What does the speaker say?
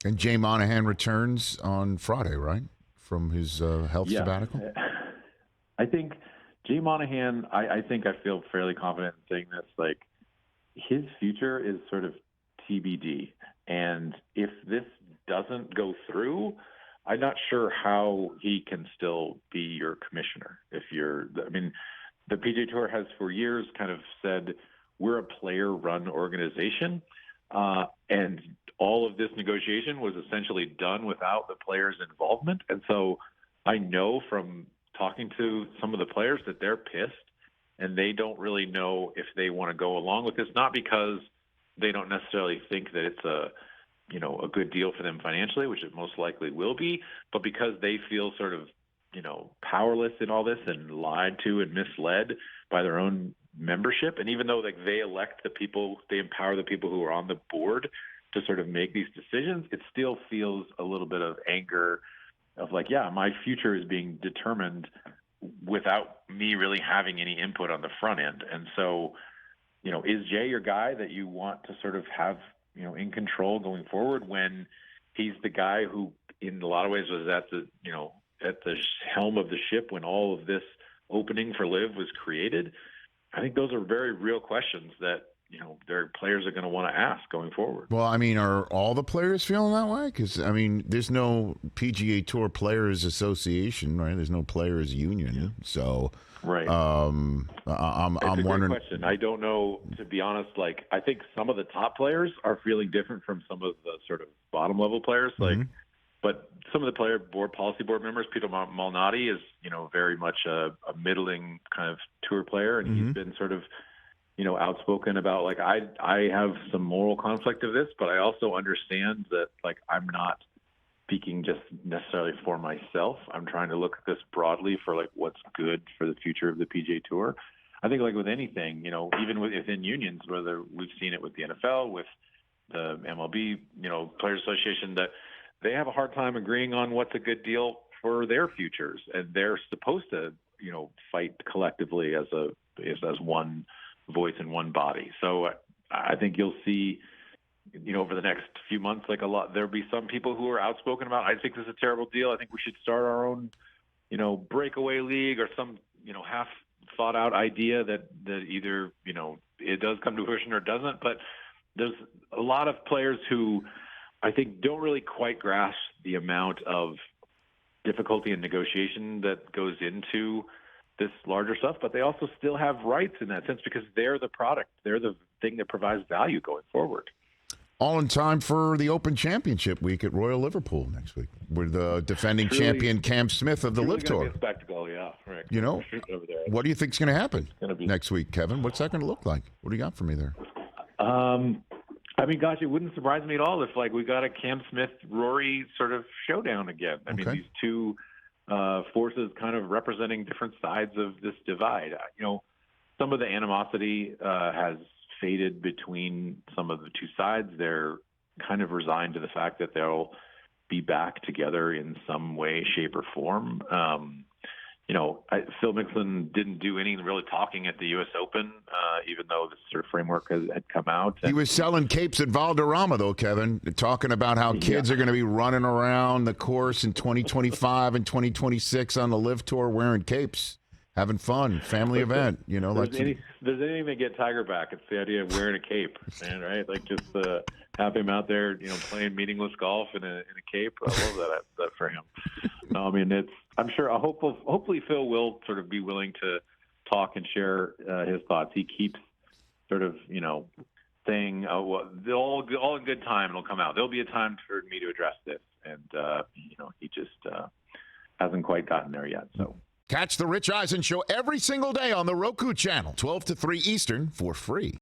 And Jay Monahan returns on Friday, right, from his health sabbatical? I think Jay Monahan, I think I feel fairly confident in saying this, like, his future is sort of TBD. And if this doesn't go through, I'm not sure how he can still be your commissioner. The PGA Tour has for years kind of said, we're a player-run organization, and all of this negotiation was essentially done without the players' involvement. And so I know from talking to some of the players that they're pissed, and they don't really know if they want to go along with this, not because they don't necessarily think that it's a good deal for them financially, which it most likely will be, but because they feel sort of, powerless in all this and lied to and misled by their own membership. And even though they elect the people, they empower the people who are on the board to sort of make these decisions, it still feels a little bit of anger of like, yeah, my future is being determined without me really having any input on the front end. And so, is Jay your guy that you want to sort of have, in control going forward when he's the guy who in a lot of ways was at the helm of the ship when all of this opening for LIV was created? I think those are very real questions that, their players are going to want to ask going forward. Well, are all the players feeling that way? Because, there's no PGA Tour Players Association, right? There's no players union. Yeah. So, right. I'm wondering. Great question. I don't know, to be honest. Like, I think some of the top players are feeling different from some of the sort of bottom level players. Like, but some of the policy board members, Peter Malnati is, very much a middling kind of tour player, and he's been sort of, outspoken about, like, I have some moral conflict of this, but I also understand that, like, I'm not speaking just necessarily for myself. I'm trying to look at this broadly for, like, what's good for the future of the PGA Tour. I think, like, with anything, even within unions, whether we've seen it with the NFL, with the MLB, Players Association, that they have a hard time agreeing on what's a good deal for their futures, and they're supposed to, fight collectively as one voice and one body. So I think you'll see, over the next few months, like there'll be some people who are outspoken about, I think this is a terrible deal. I think we should start our own, breakaway league or some, half thought out idea that either, it does come to fruition or doesn't. But there's a lot of players who I think don't really quite grasp the amount of difficulty and negotiation that goes into this larger stuff, but they also still have rights in that sense because they're the product. They're the thing that provides value going forward. All in time for the Open Championship week at Royal Liverpool next week with the defending champion Cam Smith of the LIV Tour. Be a spectacle, yeah. Right. Over there. What do you think is going to happen next week, Kevin? What's that going to look like? What do you got for me there? Gosh, it wouldn't surprise me at all if, like, we got a Cam Smith-Rory sort of showdown again. These two forces kind of representing different sides of this divide. Some of the animosity has faded between some of the two sides. They're kind of resigned to the fact that they'll be back together in some way, shape, or form. Phil Mickelson didn't do any really talking at the U.S. Open, even though this sort of framework had come out. He was selling capes at Valderrama, though, Kevin, talking about how kids are going to be running around the course in 2025 and 2026 on the LIV Tour wearing capes, having fun, family event. There's anything to get Tiger back. It's the idea of wearing a cape, man, right? Like, just have him out there, playing meaningless golf in a cape. I love that for him. I'm sure. Hopefully, Phil will sort of be willing to talk and share his thoughts. He keeps sort of, saying, all in good time it'll come out. There'll be a time for me to address this, and he just hasn't quite gotten there yet. So. Catch the Rich Eisen Show every single day on the Roku channel, 12 to 3 Eastern, for free.